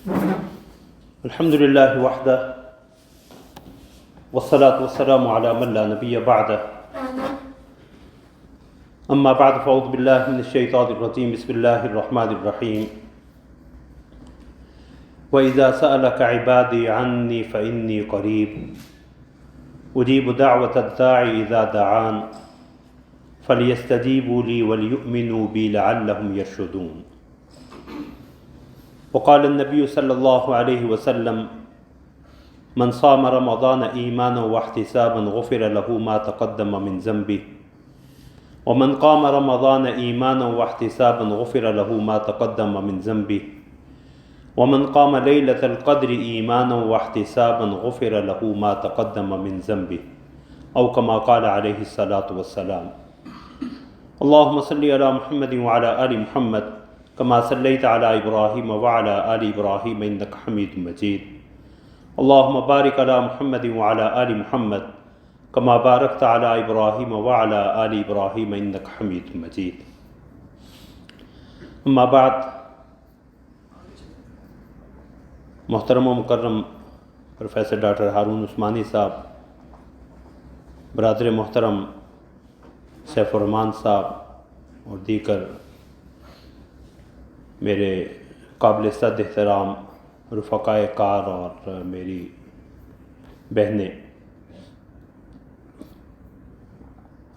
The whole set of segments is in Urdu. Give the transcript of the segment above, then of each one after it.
الحمد للہ وحدہ والصلاة والسلام علی من لا نبی بعدہ اما بعد فاعوذ باللہ من الشیطان الرجیم بسم اللہ الرحمن الرحیم وَإِذَا سَأَلَكَ عِبَادِي عَنِّي فَإِنِّي قَرِيبٌ أُجِيبُ دَعْوَةَ الدَّاعِ إِذَا دَعَانِ فَلْيَسْتَجِيبُوا لِي وَلْيُؤْمِنُوا بِي لَعَلَّهُمْ يَرْشُدُونَ وقال النبي صلى الله عليه وسلم من صام رمضان إيمانا واحتسابا غفر له ما تقدم من ذنبه ومن قام رمضان إيمانا واحتسابا غفر له ما تقدم من ذنبه ومن قام ليلة القدر إيمانا واحتسابا غفر له ما تقدم من ذنبه أو كما قال عليه الصلاة والسلام اللهم صل على محمد وعلى آل محمد كما صليت على إبراهيم وعلى آل إبراهيم إنك حميد مجيد اللهم بارك على محمد وعلى آل محمد كما باركت على إبراهيم وعلى آل إبراهيم إنك حميد مجيد اما بعد محترم و مکرم پروفیسر ڈاکٹر ہارون عثمانی صاحب، برادر محترم سیف الرحمان صاحب اور دیگر میرے قابل صد احترام رفقائے کار اور میری بہنیں،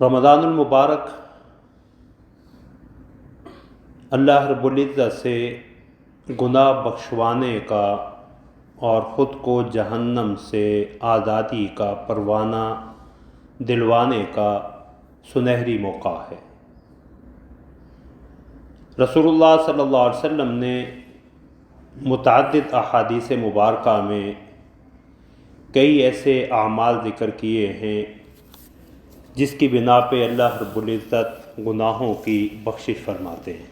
رمضان المبارک اللہ رب العزت سے گناہ بخشوانے کا اور خود کو جہنم سے آزادی کا پروانہ دلوانے کا سنہری موقع ہے۔ رسول اللہ صلی اللہ علیہ وسلم نے متعدد احادیث مبارکہ میں کئی ایسے اعمال ذکر کیے ہیں جس کی بنا پہ اللہ رب العزت گناہوں کی بخشش فرماتے ہیں۔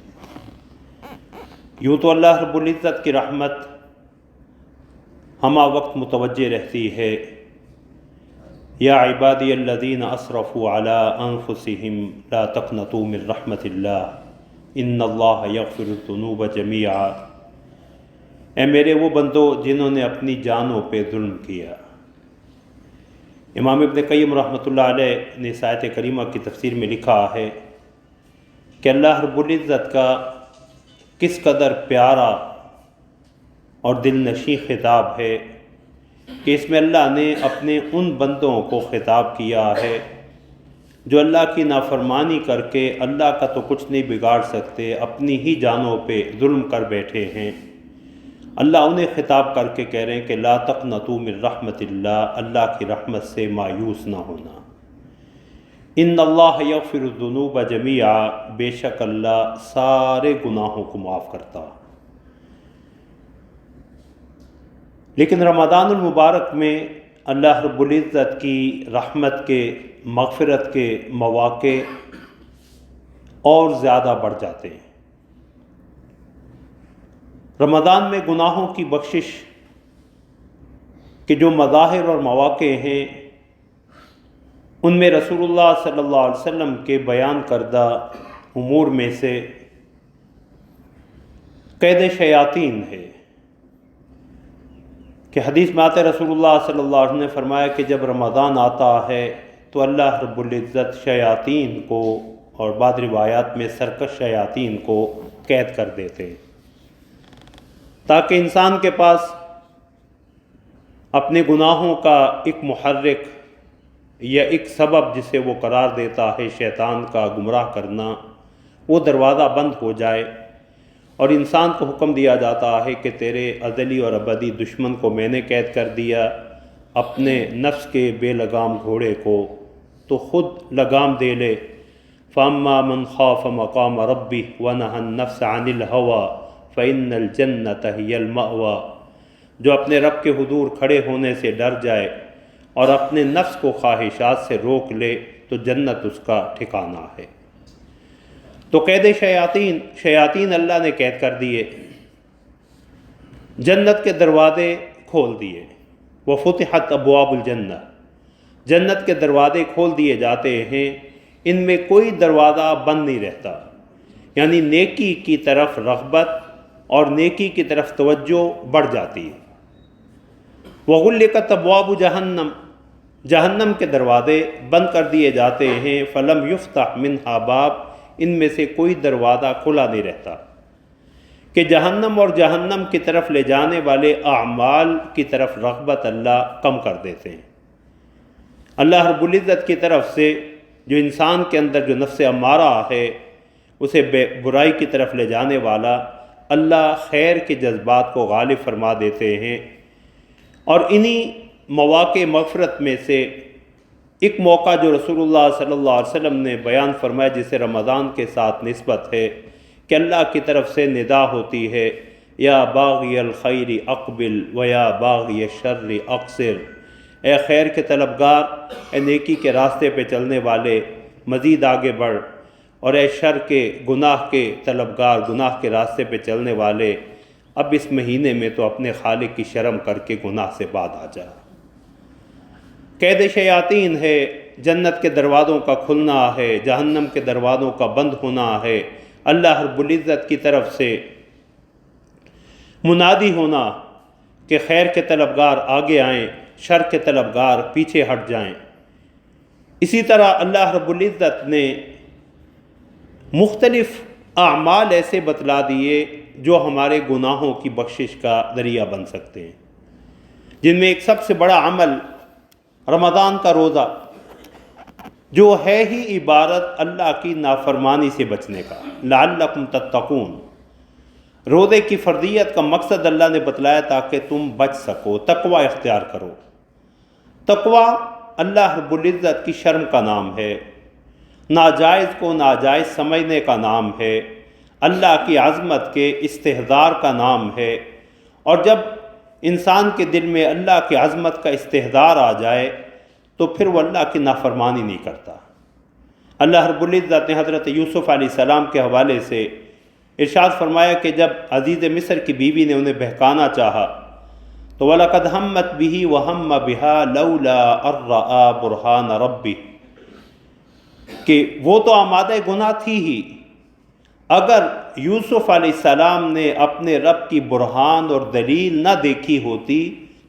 یوں تو اللہ رب العزت کی رحمت ہمہ وقت متوجہ رہتی ہے، یا عبادی الذین اسرفوا علی انفسہم لا تقنطوا من رحمت اللہ ان اللہ یغفر الذنوب جمیعا، اے میرے وہ بندو جنہوں نے اپنی جانوں پہ ظلم کیا۔ امام ابن قیم رحمۃ اللہ علیہ نے اس آیت کریمہ کی تفسیر میں لکھا ہے کہ اللہ رب العزت کا کس قدر پیارا اور دل نشیں خطاب ہے کہ اس میں اللہ نے اپنے ان بندوں کو خطاب کیا ہے جو اللہ کی نافرمانی کر کے اللہ کا تو کچھ نہیں بگاڑ سکتے، اپنی ہی جانوں پہ ظلم کر بیٹھے ہیں۔ اللہ انہیں خطاب کر کے کہہ رہے ہیں کہ لا تقنطوا من رحمت اللہ، اللہ کی رحمت سے مایوس نہ ہونا۔ ان اللہ یغفر الذنوب جمیعا، بے شک اللہ سارے گناہوں کو معاف کرتا۔ لیکن رمضان المبارک میں اللہ رب العزت کی رحمت کے مغفرت کے مواقع اور زیادہ بڑھ جاتے ہیں۔ رمضان میں گناہوں کی بخشش کے جو مظاہر اور مواقع ہیں ان میں رسول اللہ صلی اللہ علیہ وسلم کے بیان کردہ امور میں سے قید شیاطین ہے کہ حدیث میں آتے رسول اللہ صلی اللہ علیہ وسلم نے فرمایا کہ جب رمضان آتا ہے تو اللہ رب العزت شیاطین کو اور بعض روایات میں سرکش شیاطین کو قید کر دیتے ہیں تاکہ انسان کے پاس اپنے گناہوں کا ایک محرک یا ایک سبب جسے وہ قرار دیتا ہے شیطان کا گمراہ کرنا، وہ دروازہ بند ہو جائے اور انسان کو حکم دیا جاتا ہے کہ تیرے ازلی اور ابدی دشمن کو میں نے قید کر دیا، اپنے نفس کے بے لگام گھوڑے کو تو خود لگام دے لے۔ فَأَمَّا مَنْ خَافَ مَقَامَ رَبِّهِ وَنَهَى النَّفْسَ عَنِ الْهَوَىٰ فَإِنَّ الْجَنَّةَ هِيَ الْمَأْوَىٰ، جو اپنے رب کے حضور کھڑے ہونے سے ڈر جائے اور اپنے نفس کو خواہشات سے روک لے تو جنت اس کا ٹھکانہ ہے۔ تو قید شیاطین اللہ نے قید کر دیے، جنت کے دروازے کھول دیے، وَفُتِحَتْ أَبْوَابُ الْجَنَّةِ، جنت کے دروازے کھول دیے جاتے ہیں، ان میں کوئی دروازہ بند نہیں رہتا، یعنی نیکی کی طرف رغبت اور نیکی کی طرف توجہ بڑھ جاتی ہے۔ وغلقت ابواب جہنم، جہنم کے دروازے بند کر دیے جاتے ہیں، فلم یفتح منہا باب، ان میں سے کوئی دروازہ کھلا نہیں رہتا، کہ جہنم اور جہنم کی طرف لے جانے والے اعمال کی طرف رغبت اللہ کم کر دیتے ہیں۔ اللہ رب العزت کی طرف سے جو انسان کے اندر جو نفس امارہ ہے اسے برائی کی طرف لے جانے والا، اللہ خیر کے جذبات کو غالب فرما دیتے ہیں۔ اور انہی مواقع مغفرت میں سے ایک موقع جو رسول اللہ صلی اللہ علیہ وسلم نے بیان فرمایا، جسے رمضان کے ساتھ نسبت ہے، کہ اللہ کی طرف سے ندا ہوتی ہے، یا باغی الخیر اقبل و یا باغی الشر اقصر، اے خیر کے طلبگار، اے نیکی کے راستے پہ چلنے والے مزید آگے بڑھ، اور اے شر کے گناہ کے طلبگار، گناہ کے راستے پہ چلنے والے، اب اس مہینے میں تو اپنے خالق کی شرم کر کے گناہ سے بعد آ جا۔ قید شیاطین ہے، جنت کے دروازوں کا کھلنا ہے، جہنم کے دروازوں کا بند ہونا ہے، اللہ رب العزت کی طرف سے منادی ہونا کہ خیر کے طلبگار آگے آئیں، شر کے طلبگار پیچھے ہٹ جائیں۔ اسی طرح اللہ رب العزت نے مختلف اعمال ایسے بتلا دیے جو ہمارے گناہوں کی بخشش کا ذریعہ بن سکتے ہیں، جن میں ایک سب سے بڑا عمل رمضان کا روزہ، جو ہے ہی عبارت اللہ کی نافرمانی سے بچنے کا، لعلکم تتقون۔ روزے کی فرضیت کا مقصد اللہ نے بتلایا تاکہ تم بچ سکو، تقوی اختیار کرو۔ تقوی اللہ رب العزت کی شرم کا نام ہے، ناجائز کو ناجائز سمجھنے کا نام ہے، اللہ کی عظمت کے استحضار کا نام ہے۔ اور جب انسان کے دل میں اللہ کی عظمت کا استحضار آ جائے تو پھر وہ اللہ کی نافرمانی نہیں کرتا۔ اللہ رب العزت نے حضرت یوسف علیہ السلام کے حوالے سے ارشاد فرمایا کہ جب عزیز مصر کی بیوی نے انہیں بہکانا چاہا تو وَلَقَدْ هَمَّتْ بِهِ وَهَمَّ بِهَا لَوْلَا أَن رَّأَىٰ بُرْهَانَ رَبِّهِ، کہ وہ تو آمادہ گناہ تھی ہی، اگر یوسف علیہ السلام نے اپنے رب کی برہان اور دلیل نہ دیکھی ہوتی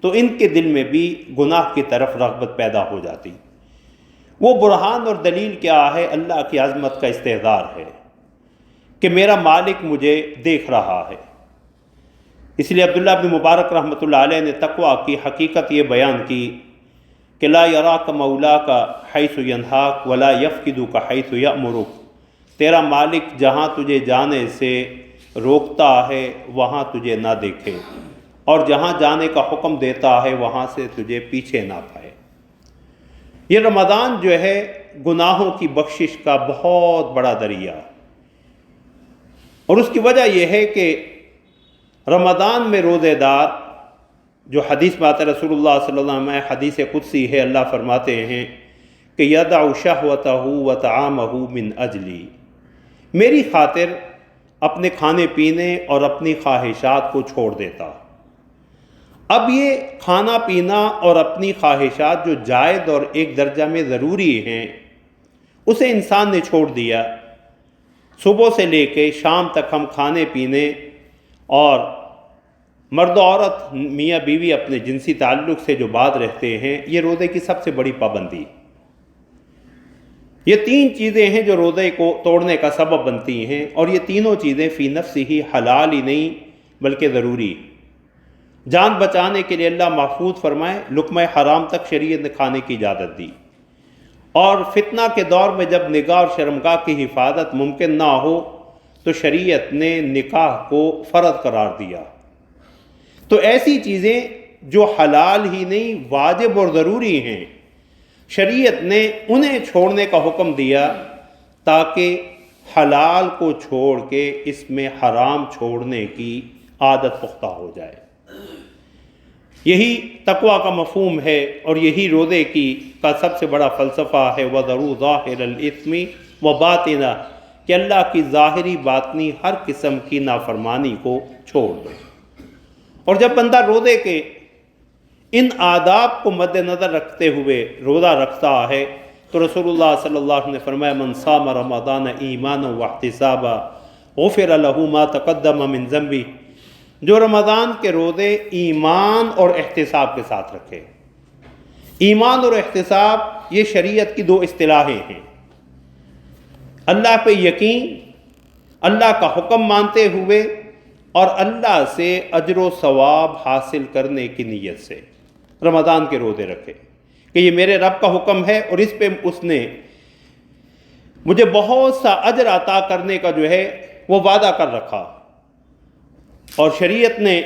تو ان کے دل میں بھی گناہ کی طرف رغبت پیدا ہو جاتی۔ وہ برہان اور دلیل کیا ہے؟ اللہ کی عظمت کا استحضار ہے کہ میرا مالک مجھے دیکھ رہا ہے۔ اس لیے عبداللہ بن مبارک رحمۃ اللہ علیہ نے تقویٰ کی حقیقت یہ بیان کی کہ لا یراک مولاک حیث ینہاک ولا یفقدک حیث یأمرک، تیرا مالک جہاں تجھے جانے سے روکتا ہے وہاں تجھے نہ دیکھے، اور جہاں جانے کا حکم دیتا ہے وہاں سے تجھے پیچھے نہ پائے۔ یہ رمضان جو ہے گناہوں کی بخشش کا بہت بڑا ذریعہ، اور اس کی وجہ یہ ہے کہ رمضان میں روزے دار، جو حدیث بات رسول اللہ صلی اللہ علیہ وسلم حدیث قدسی ہے، اللہ فرماتے ہیں کہ یدع شہوتہ وطعامہ من اجلی، میری خاطر اپنے کھانے پینے اور اپنی خواہشات کو چھوڑ دیتا۔ اب یہ کھانا پینا اور اپنی خواہشات جو جائز اور ایک درجہ میں ضروری ہیں، اسے انسان نے چھوڑ دیا۔ صبح سے لے کے شام تک ہم کھانے پینے اور مرد و عورت میاں بیوی اپنے جنسی تعلق سے جو بعد رہتے ہیں، یہ روزے کی سب سے بڑی پابندی۔ یہ تین چیزیں ہیں جو روزے کو توڑنے کا سبب بنتی ہیں، اور یہ تینوں چیزیں فی نفس ہی حلال ہی نہیں بلکہ ضروری۔ جان بچانے کے لیے اللہ محفوظ فرمائے لقمہ حرام تک شریعت نے کھانے کی اجازت دی، اور فتنہ کے دور میں جب نگاہ اور شرمگاہ کی حفاظت ممکن نہ ہو تو شریعت نے نکاح کو فرض قرار دیا۔ تو ایسی چیزیں جو حلال ہی نہیں واجب اور ضروری ہیں، شریعت نے انہیں چھوڑنے کا حکم دیا تاکہ حلال کو چھوڑ کے اس میں حرام چھوڑنے کی عادت پختہ ہو جائے۔ یہی تقویٰ کا مفہوم ہے، اور یہی روزے کا سب سے بڑا فلسفہ ہے، وَذَرُوا ظَاهِرَ الْإِثْمِ وَبَاطِنَهُ، کہ اللہ کی ظاہری باطنی ہر قسم کی نافرمانی کو چھوڑ دو۔ اور جب بندہ روزے کے ان آداب کو مد نظر رکھتے ہوئے روزہ رکھتا ہے تو رسول اللہ صلی اللہ علیہ وسلم نے فرمایا من صام رمضان ایمانا واحتسابا غفر له ما تقدم من ذنبه، جو رمضان کے روزے ایمان اور احتساب کے ساتھ رکھے۔ ایمان اور احتساب یہ شریعت کی دو اصطلاحیں ہیں، اللہ پہ یقین، اللہ کا حکم مانتے ہوئے، اور اللہ سے اجر و ثواب حاصل کرنے کی نیت سے رمضان کے روزے رکھے کہ یہ میرے رب کا حکم ہے اور اس پہ اس نے مجھے بہت سا اجر عطا کرنے کا جو ہے وہ وعدہ کر رکھا۔ اور شریعت نے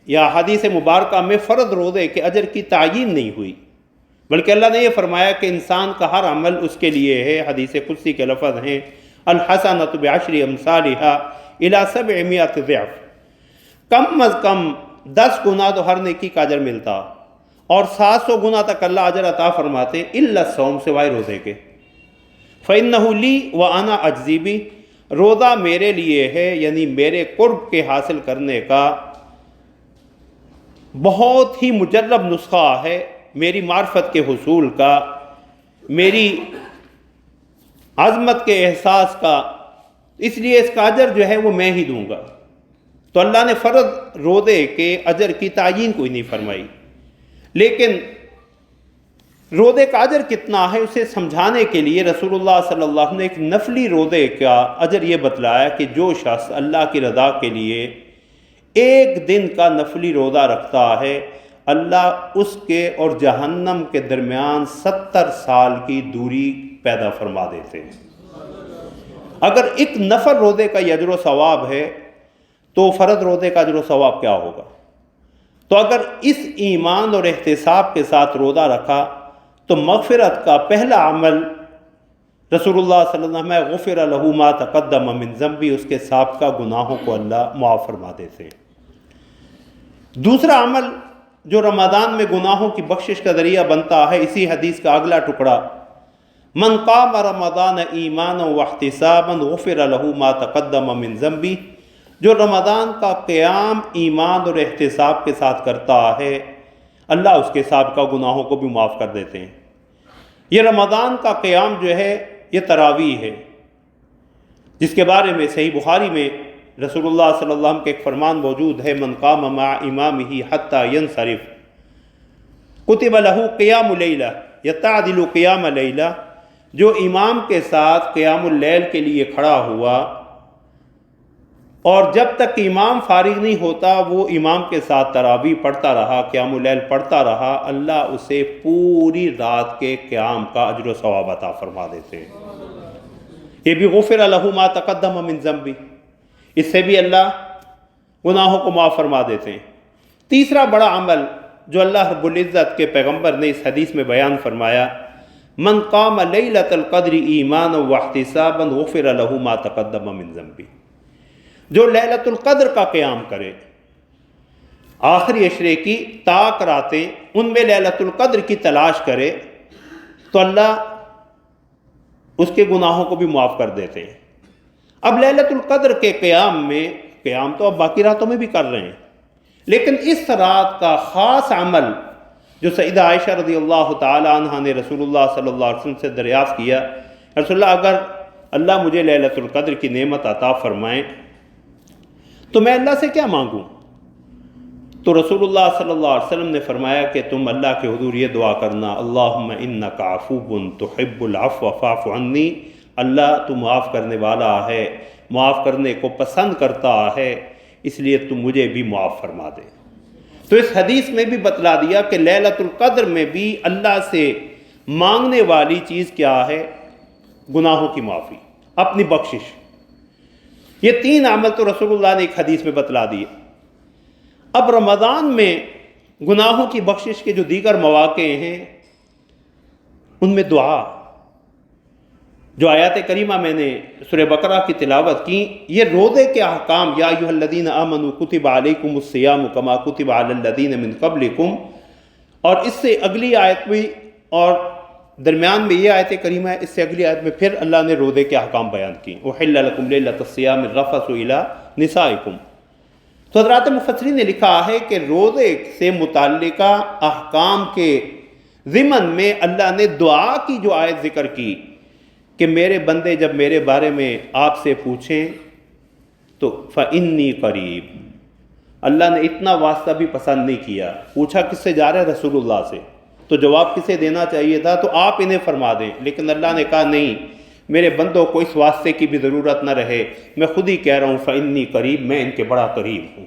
یا حدیث مبارکہ میں فرض روزے کے اجر کی تعیین نہیں ہوئی، بلکہ اللہ نے یہ فرمایا کہ انسان کا ہر عمل اس کے لیے ہے۔ حدیث قدسی کے لفظ ہیں الحسنۃ بعشر امثالها الی 700 ضعف، کم از کم 10 گنا تو ہر نیکی کا اجر ملتا، اور 700 گنا تک اللہ اجر عطا فرماتے الا الصوم، سوائے روزے کے۔ فإنہ لی وأنا اجزی بہ، روزہ میرے لیے ہے، یعنی میرے قرب کے حاصل کرنے کا بہت ہی مجرب نسخہ ہے، میری معرفت کے حصول کا، میری عظمت کے احساس کا، اس لیے اس کا اجر جو ہے وہ میں ہی دوں گا۔ تو اللہ نے فرض روزے کے اجر کی تعیین کوئی نہیں فرمائی، لیکن روزے کا اجر کتنا ہے اسے سمجھانے کے لیے رسول اللہ صلی اللہ علیہ وسلم نے ایک نفلی روزے کا اجر یہ بتلایا کہ جو شخص اللہ کی رضا کے لیے ایک دن کا نفلی روزہ رکھتا ہے، اللہ اس کے اور جہنم کے درمیان 70 سال کی دوری پیدا فرما دیتے ہیں۔ اگر ایک نفل روزے کا یہ اجر و ثواب ہے تو فرض روزے کا اجر و ثواب کیا ہوگا؟ تو اگر اس ایمان اور احتساب کے ساتھ روزہ رکھا تو مغفرت کا پہلا عمل رسول اللہ صلی اللہ علیہ وسلم غفر لہ ما تقدم من ذنبہ، اس کے سابقہ گناہوں کو اللہ معاف فرما دیتے ہیں۔ دوسرا عمل جو رمضان میں گناہوں کی بخشش کا ذریعہ بنتا ہے، اسی حدیث کا اگلا ٹکڑا، من قام رمضان ایمانا واحتسابا غفر لہ ما تقدم من ذنبہ، جو رمضان کا قیام ایمان اور احتساب کے ساتھ کرتا ہے، اللہ اس کے سابقہ گناہوں کو بھی معاف کر دیتے ہیں۔ یہ رمضان کا قیام جو ہے یہ تراویح ہے، جس کے بارے میں صحیح بخاری میں رسول اللہ صلی اللہ علیہ وسلم کے ایک فرمان موجود ہے، من قام مع امامہ حتی ینصرف کتب لہ قیام لیلہ یتعدل قیام لیلہ، جو امام کے ساتھ قیام اللیل کے لیے کھڑا ہوا اور جب تک امام فارغ نہیں ہوتا وہ امام کے ساتھ تراویح پڑھتا رہا، قیام اللیل پڑھتا رہا، اللہ اسے پوری رات کے قیام کا اجر و ثواب عطا فرما دیتے ہیں۔ یہ بھی غفر لہ ما تقدم من ذنبہ، اس سے بھی اللہ گناہوں کو معاف فرما دیتے ہیں۔ تیسرا بڑا عمل جو اللہ رب العزت کے پیغمبر نے اس حدیث میں بیان فرمایا، من قام لیلۃ القدر ایمانا واحتسابا غفر لہ ما تقدم من ذنبہ، جو لیلۃ القدر کا قیام کرے، آخری عشرے کی طاق راتیں ان میں لیلۃ القدر کی تلاش کرے، تو اللہ اس کے گناہوں کو بھی معاف کر دیتے ہیں۔ اب لیلۃ القدر کے قیام میں، قیام تو اب باقی راتوں میں بھی کر رہے ہیں، لیکن اس رات کا خاص عمل جو سیدہ عائشہ رضی اللہ تعالی عنہ نے رسول اللہ صلی اللہ علیہ وسلم سے دریافت کیا، رسول اللہ اگر اللہ مجھے لیلۃ القدر کی نعمت عطا فرمائیں تو میں اللہ سے کیا مانگوں؟ تو رسول اللہ صلی اللہ علیہ وسلم نے فرمایا کہ تم اللہ کے حضور یہ دعا کرنا، اللہم انک عفو تحب العفو فاعف عنی، اللہ تو معاف کرنے والا ہے، معاف کرنے کو پسند کرتا ہے، اس لیے تم مجھے بھی معاف فرما دے۔ تو اس حدیث میں بھی بتلا دیا کہ لیلۃ القدر میں بھی اللہ سے مانگنے والی چیز کیا ہے؟ گناہوں کی معافی، اپنی بخشش۔ یہ 3 عمل تو رسول اللہ نے ایک حدیث میں بتلا دیے۔ اب رمضان میں گناہوں کی بخشش کے جو دیگر مواقع ہیں ان میں دعا، جو آیات کریمہ میں نے سورہ بقرہ کی تلاوت کی، یہ روزے کے احکام، یا ایھا الذین آمنوا کتب علیکم الصیام کما کتب علی الذین من قبلکم، اور اس سے اگلی آیت میں اور درمیان میں یہ آیت کریمہ ہے، اس سے اگلی آیت میں پھر اللہ نے روزے کے احکام بیان کی، احل لکم لیلۃ الصیام الرفث الی نسائکم۔ تو حضرات مفسرین نے لکھا ہے کہ روزے سے متعلقہ احکام کے ضمن میں اللہ نے دعا کی جو آیت ذکر کی کہ میرے بندے جب میرے بارے میں آپ سے پوچھیں تو فإنی قریب، اللہ نے اتنا واسطہ بھی پسند نہیں کیا۔ پوچھا کس سے جا رہا ہے؟ رسول اللہ سے، تو جواب کسے دینا چاہیے تھا؟ تو آپ انہیں فرما دیں، لیکن اللہ نے کہا نہیں، میرے بندوں کو اس واسطے کی بھی ضرورت نہ رہے، میں خود ہی کہہ رہا ہوں فإنی قریب، میں ان کے بڑا قریب ہوں۔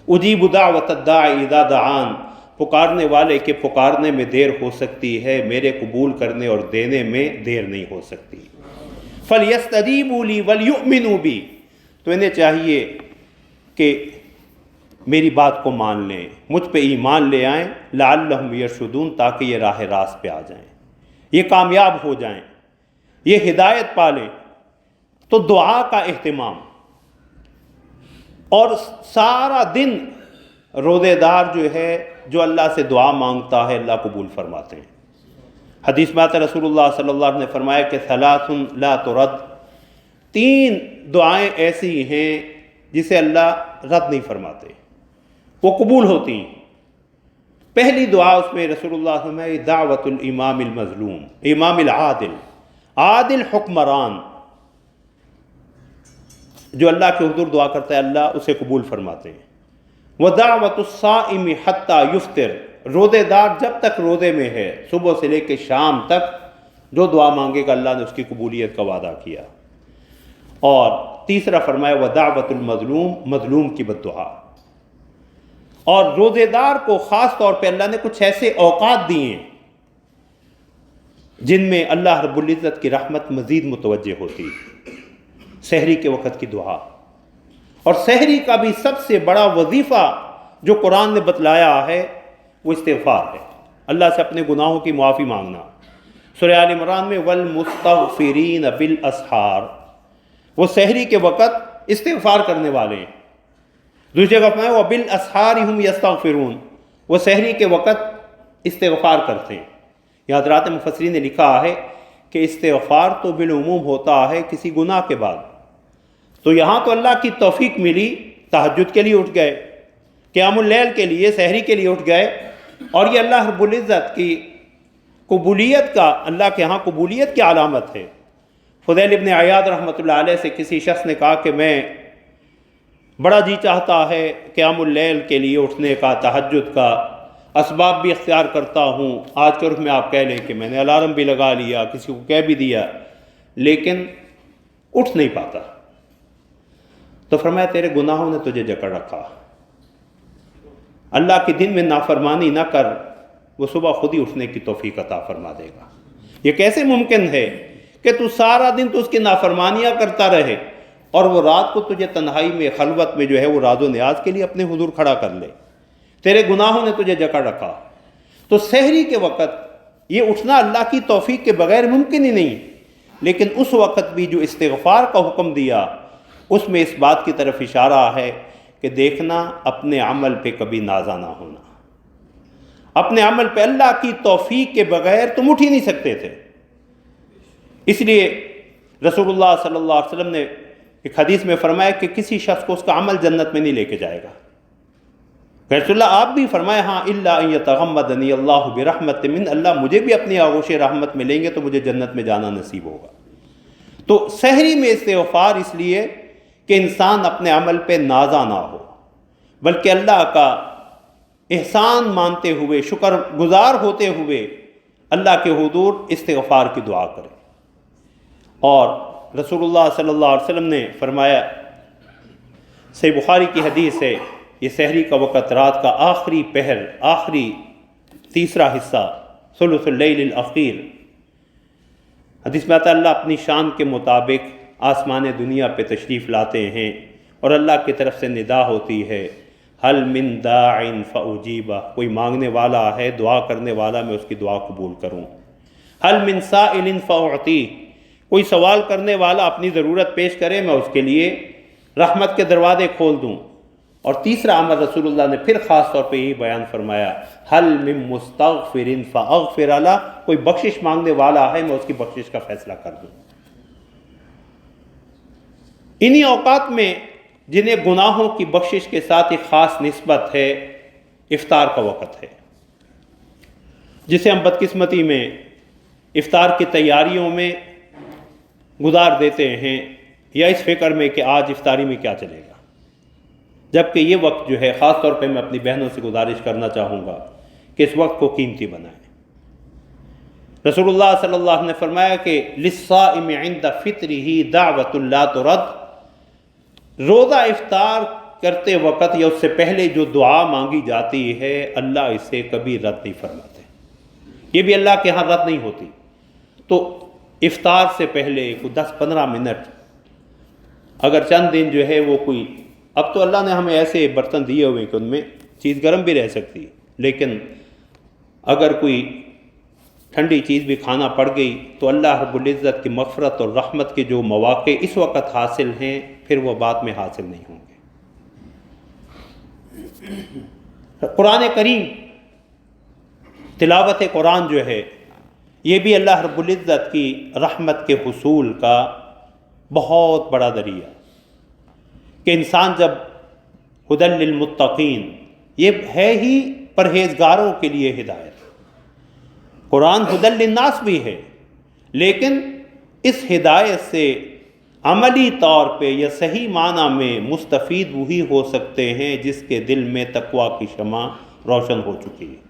اجیب دعوت الداعی اذا دعان، پکارنے والے کے پکارنے میں دیر ہو سکتی ہے، میرے قبول کرنے اور دینے میں دیر نہیں ہو سکتی۔ فَلْيَسْتَجِيبُوا لِي وَلْيُؤْمِنُوا بِي، تو انہیں چاہیے کہ میری بات کو مان لیں، مجھ پہ ایمان لے آئیں، لعلہم یرشدون، تاکہ یہ راہ راست پہ آ جائیں، یہ کامیاب ہو جائیں، یہ ہدایت پالیں۔ تو دعا کا اہتمام، اور سارا دن روزے دار جو ہے، جو اللہ سے دعا مانگتا ہے اللہ قبول فرماتے ہیں۔ حدیث میں آتا ہے رسول اللہ صلی اللہ علیہ وسلم نے فرمایا کہ ثلاث لا ترد، 3 دعائیں ایسی ہیں جسے اللہ رد نہیں فرماتے، وہ قبول ہوتی ہیں۔ پہلی دعا اس میں رسول اللہ صلی اللہ علیہ وسلم دعوت الامام المظلوم، امام العادل، عادل حکمران جو اللہ کے حضور دعا کرتا ہے اللہ اسے قبول فرماتے ہیں۔ وَدَعْوَةُ الصَّائِمِ حَتَّى يُفْطِرُ، روزے دار جب تک روزے میں ہے، صبح سے لے کے شام تک جو دعا مانگے گا اللہ نے اس کی قبولیت کا وعدہ کیا۔ اور تیسرا فرمایا وَدَعْوَةُ الْمَظْلُومِ، مظلوم کی بد دعا۔ اور روزے دار کو خاص طور پہ اللہ نے کچھ ایسے اوقات دیے ہیں جن میں اللہ رب العزت کی رحمت مزید متوجہ ہوتی ہے۔ سحری کے وقت کی دعا، اور سحری کا بھی سب سے بڑا وظیفہ جو قرآن نے بتلایا ہے وہ استغفار ہے، اللہ سے اپنے گناہوں کی معافی مانگنا۔ سورہ آل عمران میں والمستغفرین بالاسحار، وہ سحری کے وقت استغفار کرنے والے ہیں۔ دوسری جگہ فرمایا وبالاسحار ہم یستغفرون، وہ سحری کے وقت استغفار کرتے ہیں۔ یہ حضرات مفسرین نے لکھا ہے کہ استغفار تو بالعموم ہوتا ہے کسی گناہ کے بعد، تو یہاں تو اللہ کی توفیق ملی، تہجد کے لیے اٹھ گئے، قیام اللیل کے لیے، سحری کے لیے اٹھ گئے، اور یہ اللہ رب العزت کی قبولیت کا، اللہ کے ہاں قبولیت کی علامت ہے۔ فضیل ابن عیاض رحمۃ اللہ علیہ سے کسی شخص نے کہا کہ میں بڑا جی چاہتا ہے قیام اللیل کے لیے اٹھنے کا، تہجد کا، اسباب بھی اختیار کرتا ہوں، آج کے روز میں آپ کہہ لیں کہ میں نے الارم بھی لگا لیا، کسی کو کہہ بھی دیا، لیکن اٹھ نہیں پاتا۔ تو فرمایا تیرے گناہوں نے تجھے جکڑ رکھا، اللہ کے دن میں نافرمانی نہ کر، وہ صبح خود ہی اٹھنے کی توفیق عطا فرما دے گا۔ یہ کیسے ممکن ہے کہ تو سارا دن تو اس کی نافرمانیاں کرتا رہے اور وہ رات کو تجھے تنہائی میں، خلوت میں جو ہے وہ راز و نیاز کے لیے اپنے حضور کھڑا کر لے؟ تیرے گناہوں نے تجھے جکڑ رکھا۔ تو سحری کے وقت یہ اٹھنا اللہ کی توفیق کے بغیر ممکن ہی نہیں، لیکن اس وقت بھی جو استغفار کا حکم دیا اس میں اس بات کی طرف اشارہ ہے کہ دیکھنا اپنے عمل پہ کبھی نازا نہ ہونا، اپنے عمل پہ اللہ کی توفیق کے بغیر تم اٹھ ہی نہیں سکتے تھے۔ اس لیے رسول اللہ صلی اللہ علیہ وسلم نے ایک حدیث میں فرمایا کہ کسی شخص کو اس کا عمل جنت میں نہیں لے کے جائے گا۔ رسول اللہ آپ بھی فرمائے ہاں الا ان یتغمدنی اللہ برحمت من، اللہ مجھے بھی اپنی آغوش رحمت میں لیں گے تو مجھے جنت میں جانا نصیب ہوگا۔ تو سحری میں استغفار اس لیے کہ انسان اپنے عمل پہ نازا نہ ہو، بلکہ اللہ کا احسان مانتے ہوئے، شکر گزار ہوتے ہوئے اللہ کے حضور استغفار کی دعا کرے۔ اور رسول اللہ صلی اللہ علیہ وسلم نے فرمایا، صحیح بخاری کی حدیث ہے، یہ سحری کا وقت رات کا آخری پہر، آخری تیسرا حصہ، ثلث اللیل الاخیر، حدیث میں آتا ہے اللہ اپنی شان کے مطابق آسمان دنیا پہ تشریف لاتے ہیں اور اللہ کی طرف سے ندا ہوتی ہے حل من داع فاجیبہ، کوئی مانگنے والا ہے، دعا کرنے والا، میں اس کی دعا قبول کروں۔ حل من سائل فاعطیہ، کوئی سوال کرنے والا اپنی ضرورت پیش کرے، میں اس کے لیے رحمت کے دروازے کھول دوں۔ اور تیسرا امر رسول اللہ نے پھر خاص طور پہ یہی بیان فرمایا، حل من مستغفر فاغفر لہ، کوئی بخشش مانگنے والا ہے، میں اس کی بخشش کا فیصلہ کر دوں۔ انہی اوقات میں جنہیں گناہوں کی بخشش کے ساتھ ایک خاص نسبت ہے، افطار کا وقت ہے، جسے ہم بدقسمتی میں افطار کی تیاریوں میں گزار دیتے ہیں، یا اس فکر میں کہ آج افطاری میں کیا چلے گا۔ جبکہ یہ وقت جو ہے خاص طور پہ میں اپنی بہنوں سے گزارش کرنا چاہوں گا کہ اس وقت کو قیمتی بنائیں۔ رسول اللہ صلی اللہ علیہ وسلم نے فرمایا کہ للصائم عند فطرہ دعوۃ لا ترد، روزہ افطار کرتے وقت یا اس سے پہلے جو دعا مانگی جاتی ہے اللہ اسے کبھی رد نہیں فرماتے، یہ بھی اللہ کے ہاں رد نہیں ہوتی۔ تو افطار سے پہلے کوئی 10-15 منٹ، اگر چند دن جو ہے وہ کوئی، اب تو اللہ نے ہمیں ایسے برتن دیے ہوئے کہ ان میں چیز گرم بھی رہ سکتی، لیکن اگر کوئی ٹھنڈی چیز بھی کھانا پڑ گئی تو اللہ رب العزت کی مغفرت اور رحمت کے جو مواقع اس وقت حاصل ہیں پھر وہ بعد میں حاصل نہیں ہوں گے۔ قرآن کریم، تلاوت قرآن جو ہے یہ بھی اللہ رب العزت کی رحمت کے حصول کا بہت بڑا ذریعہ، کہ انسان جب ہدی للمتقین، یہ ہے ہی پرہیزگاروں کے لیے ہدایت، قرآن ہدی للناس بھی ہے، لیکن اس ہدایت سے عملی طور پہ یا صحیح معنی میں مستفید وہی ہو سکتے ہیں جس کے دل میں تقویٰ کی شمع روشن ہو چکی ہے۔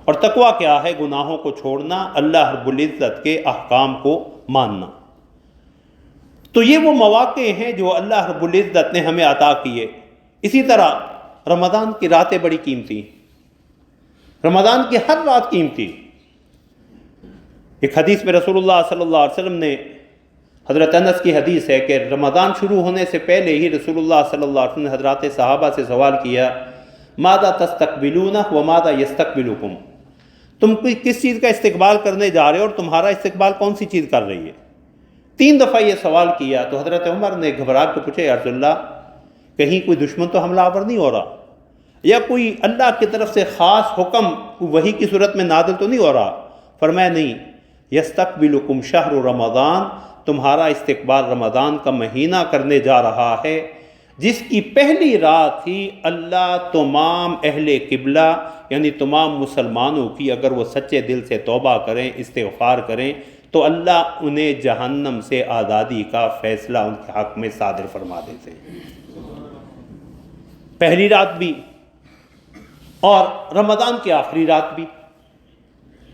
اور تقویٰ کیا ہے؟ گناہوں کو چھوڑنا، اللہ رب العزت کے احکام کو ماننا۔ تو یہ وہ مواقع ہیں جو اللہ رب العزت نے ہمیں عطا کیے۔ اسی طرح رمضان کی راتیں بڑی قیمتی، رمضان کی ہر رات قیمتی۔ ایک حدیث میں رسول اللہ صلی اللہ علیہ وسلم نے، حضرت انس کی حدیث ہے کہ رمضان شروع ہونے سے پہلے ہی رسول اللہ صلی اللہ علیہ وسلم نے حضرات صحابہ سے سوال کیا، ماذا تستقبلون وماذا یستقبلکم، تم کس چیز کا استقبال کرنے جا رہے ہو اور تمہارا استقبال کون سی چیز کر رہی ہے؟ 3 دفعہ یہ سوال کیا تو حضرت عمر نے گھبرا کے پوچھا، یا رسول اللہ کہیں کوئی دشمن تو حملہ آور نہیں ہو رہا، یا کوئی اللہ کی طرف سے خاص حکم وحی کی صورت میں نازل تو نہیں ہو رہا؟ فرمایا نہیں، یستقبلکم شہر رمضان، تمہارا استقبال رمضان کا مہینہ کرنے جا رہا ہے جس کی پہلی رات ہی اللہ تمام اہل قبلہ یعنی تمام مسلمانوں کی اگر وہ سچے دل سے توبہ کریں، استغفار کریں تو اللہ انہیں جہنم سے آزادی کا فیصلہ ان کے حق میں صادر فرما دیتے ہیں، پہلی رات بھی اور رمضان کی آخری رات بھی۔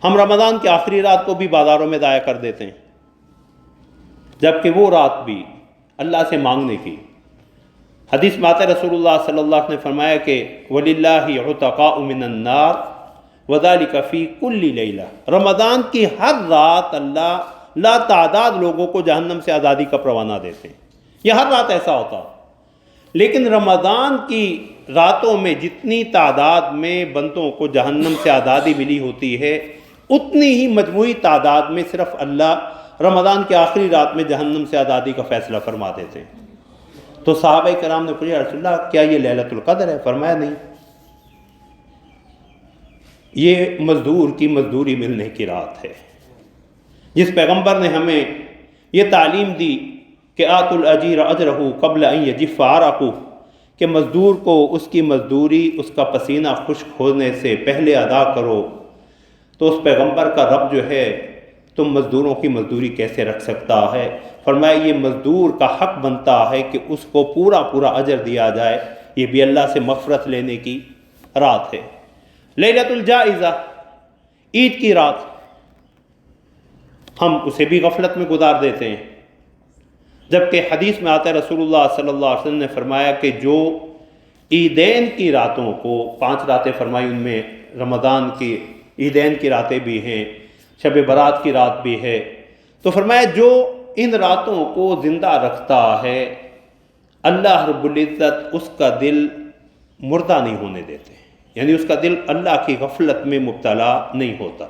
ہم رمضان کی آخری رات کو بھی بازاروں میں ضائع کر دیتے ہیں، جبکہ وہ رات بھی اللہ سے مانگنے کی۔ حدیث میں آتا ہے رسول اللہ صلی اللہ علیہ وسلم نے فرمایا کہ وَلِلَّهِ عُتَقَاءُ مِنَ النَّارِ وَذَلِكَ فِي كُلِّ لَيْلَةٍ، رمضان کی ہر رات اللہ لا تعداد لوگوں کو جہنم سے آزادی کا پروانہ دیتے ہیں، یہ ہر رات ایسا ہوتا، لیکن رمضان کی راتوں میں جتنی تعداد میں بندوں کو جہنم سے آزادی ملی ہوتی ہے اتنی ہی مجموعی تعداد میں صرف اللہ رمضان کی آخری رات میں جہنم سے آزادی کا فیصلہ فرما دیتے ہیں۔ تو صحابہ کرام نے پوچھا، رسول اللہ کیا یہ لیلۃ القدر ہے؟ فرمایا نہیں، یہ مزدور کی مزدوری ملنے کی رات ہے۔ جس پیغمبر نے ہمیں یہ تعلیم دی کہ آت الاجیر اجرہ قبل ان یجف عرقہ، کہ مزدور کو اس کی مزدوری اس کا پسینہ خشک ہونے سے پہلے ادا کرو، تو اس پیغمبر کا رب جو ہے تم مزدوروں کی مزدوری کیسے رکھ سکتا ہے؟ فرمایا یہ مزدور کا حق بنتا ہے کہ اس کو پورا پورا اجر دیا جائے، یہ بھی اللہ سے مغفرت لینے کی رات ہے۔ لیلۃ الجائزہ، عید کی رات، ہم اسے بھی غفلت میں گزار دیتے ہیں، جبکہ حدیث میں آتا ہے رسول اللہ صلی اللہ علیہ وسلم نے فرمایا کہ جو عیدین کی راتوں کو، 5 راتیں فرمائی، ان میں رمضان کی عیدین کی راتیں بھی ہیں، شب برات کی رات بھی ہے، تو فرمایا جو ان راتوں کو زندہ رکھتا ہے اللہ رب العزت اس کا دل مردہ نہیں ہونے دیتے، یعنی اس کا دل اللہ کی غفلت میں مبتلا نہیں ہوتا،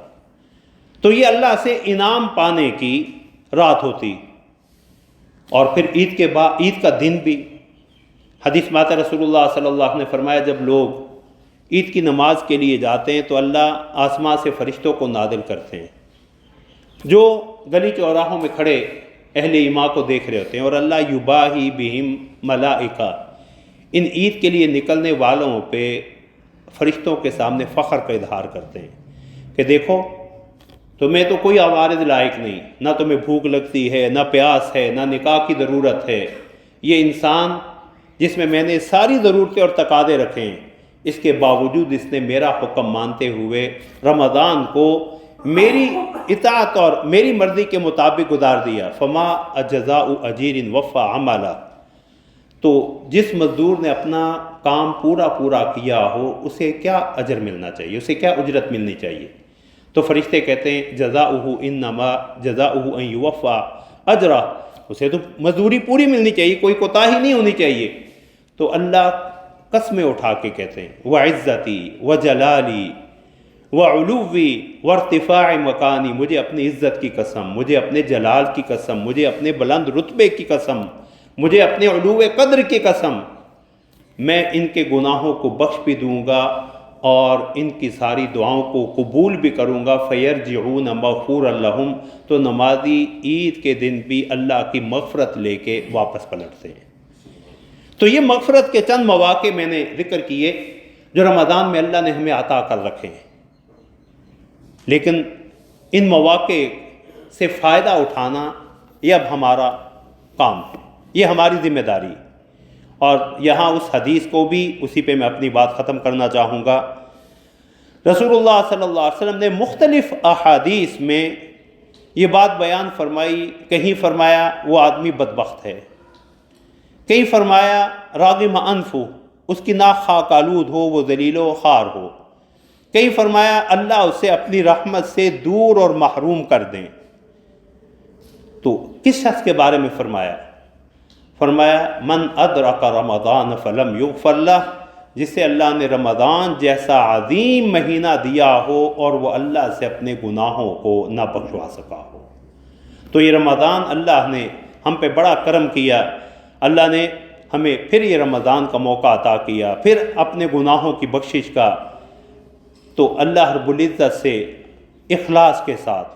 تو یہ اللہ سے انعام پانے کی رات ہوتی۔ اور پھر عید کے بعد عید کا دن بھی، حدیث میں آتا ہے رسول اللہ صلی اللہ علیہ وسلم نے فرمایا جب لوگ عید کی نماز کے لیے جاتے ہیں تو اللہ آسمان سے فرشتوں کو نازل کرتے ہیں جو گلی چوراہوں میں کھڑے اہل ایمان کو دیکھ رہے ہوتے ہیں، اور اللہ یباہی بہم ملائکہ، ان عید کے لیے نکلنے والوں پہ فرشتوں کے سامنے فخر کا اظہار کرتے ہیں کہ دیکھو تمہیں تو کوئی عوارض لائق نہیں، نہ تمہیں بھوک لگتی ہے، نہ پیاس ہے، نہ نکاح کی ضرورت ہے، یہ انسان جس میں نے ساری ضرورتیں اور تقاضے رکھے ہیں، اس کے باوجود اس نے میرا حکم مانتے ہوئے رمضان کو میری اطاعت اور میری مرضی کے مطابق گزار دیا، فما جزاء اجیر وفى عملا، تو جس مزدور نے اپنا کام پورا کیا ہو اسے کیا اجر ملنا چاہیے، اسے کیا اجرت ملنی چاہیے؟ تو فرشتے کہتے ہیں جزاؤہ انما جزاؤہ ان یوفى اجرہ، اسے تو مزدوری پوری ملنی چاہیے، کوئی کوتاہی نہیں ہونی چاہیے۔ تو اللہ قسمیں اٹھا کے کہتے ہیں وعزتی وجلالی وعلوی وارتفاع مکانی، مجھے اپنی عزت کی قسم، مجھے اپنے جلال کی قسم، مجھے اپنے بلند رتبے کی قسم، مجھے اپنے علو قدر کی قسم، میں ان کے گناہوں کو بخش بھی دوں گا اور ان کی ساری دعاؤں کو قبول بھی کروں گا۔ فیرجعون مغفورا لہم، تو نمازی عید کے دن بھی اللہ کی مغفرت لے کے واپس پلٹتے ہیں۔ تو یہ مغفرت کے چند مواقع میں نے ذکر کیے جو رمضان میں اللہ نے ہمیں عطا کر رکھے ہیں، لیکن ان مواقع سے فائدہ اٹھانا یہ اب ہمارا کام ہے، یہ ہماری ذمہ داری ہے۔ اور یہاں اس حدیث کو بھی اسی پہ میں اپنی بات ختم کرنا چاہوں گا۔ رسول اللہ صلی اللہ علیہ وسلم نے مختلف احادیث میں یہ بات بیان فرمائی، کہیں فرمایا وہ آدمی بدبخت ہے، کہیں فرمایا راغم انف، اس کی ناک خاک آلود ہو، وہ ذلیل و خوار ہو، کہیں فرمایا اللہ اسے اپنی رحمت سے دور اور محروم کر دیں۔ تو کس شخص کے بارے میں فرمایا؟ فرمایا من ادرک رمضان فلم یغفر لہ، جسے اللہ نے رمضان جیسا عظیم مہینہ دیا ہو اور وہ اللہ سے اپنے گناہوں کو نہ بخشوا سکا ہو۔ تو یہ رمضان اللہ نے ہم پہ بڑا کرم کیا، اللہ نے ہمیں پھر یہ رمضان کا موقع عطا کیا، پھر اپنے گناہوں کی بخشش کا۔ تو اللہ رب العزت سے اخلاص کے ساتھ،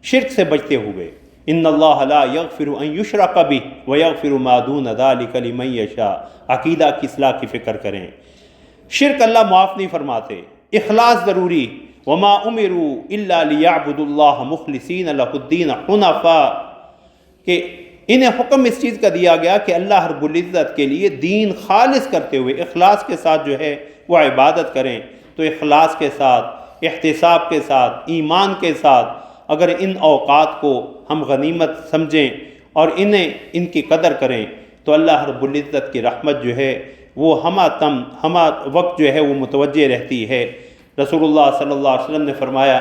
شرک سے بچتے ہوئے، ان اللہ لا یغفر ان یشرک بہ ویغفر ما دون ذلک لمن یشاء، عقیدہ کی اصلاح کی فکر کریں، شرک اللہ معاف نہیں فرماتے، اخلاص ضروری، وما امروا الا لیعبدوا اللہ مخلصین لہ الدین حنفاء، کہ انہیں حکم اس چیز کا دیا گیا کہ اللہ رب العزت کے لیے دین خالص کرتے ہوئے اخلاص کے ساتھ جو ہے وہ عبادت کریں۔ تو اخلاص کے ساتھ، احتساب کے ساتھ، ایمان کے ساتھ اگر ان اوقات کو ہم غنیمت سمجھیں اور ان کی قدر کریں تو اللہ رب العزت کی رحمت جو ہے وہ ہمہ وقت جو ہے وہ متوجہ رہتی ہے۔ رسول اللہ صلی اللہ علیہ وسلم نے فرمایا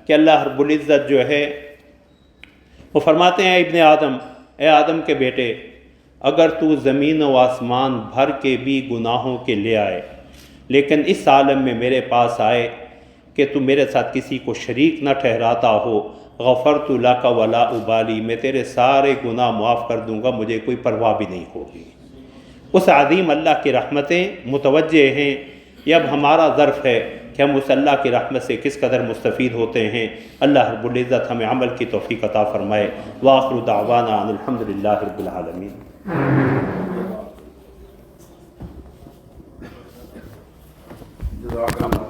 کہ اللہ رب العزت جو ہے وہ فرماتے ہیں ابن آدم، اے آدم کے بیٹے، اگر تو زمین و آسمان بھر کے بھی گناہوں کے لے آئے لیکن اس عالم میں میرے پاس آئے کہ تو میرے ساتھ کسی کو شریک نہ ٹھہراتا ہو، غفرت لک ولا ابالی، میں تیرے سارے گناہ معاف کر دوں گا، مجھے کوئی پرواہ بھی نہیں ہوگی۔ اس عظیم اللہ کی رحمتیں متوجہ ہیں، یہ اب ہمارا ظرف ہے کہ ہم اس اللہ کی رحمت سے کس قدر مستفید ہوتے ہیں۔ اللہ رب العزت ہمیں عمل کی توفیق عطا فرمائے۔ وآخر دعوانا ان الحمدللہ رب العالمین۔ جزاک اللہ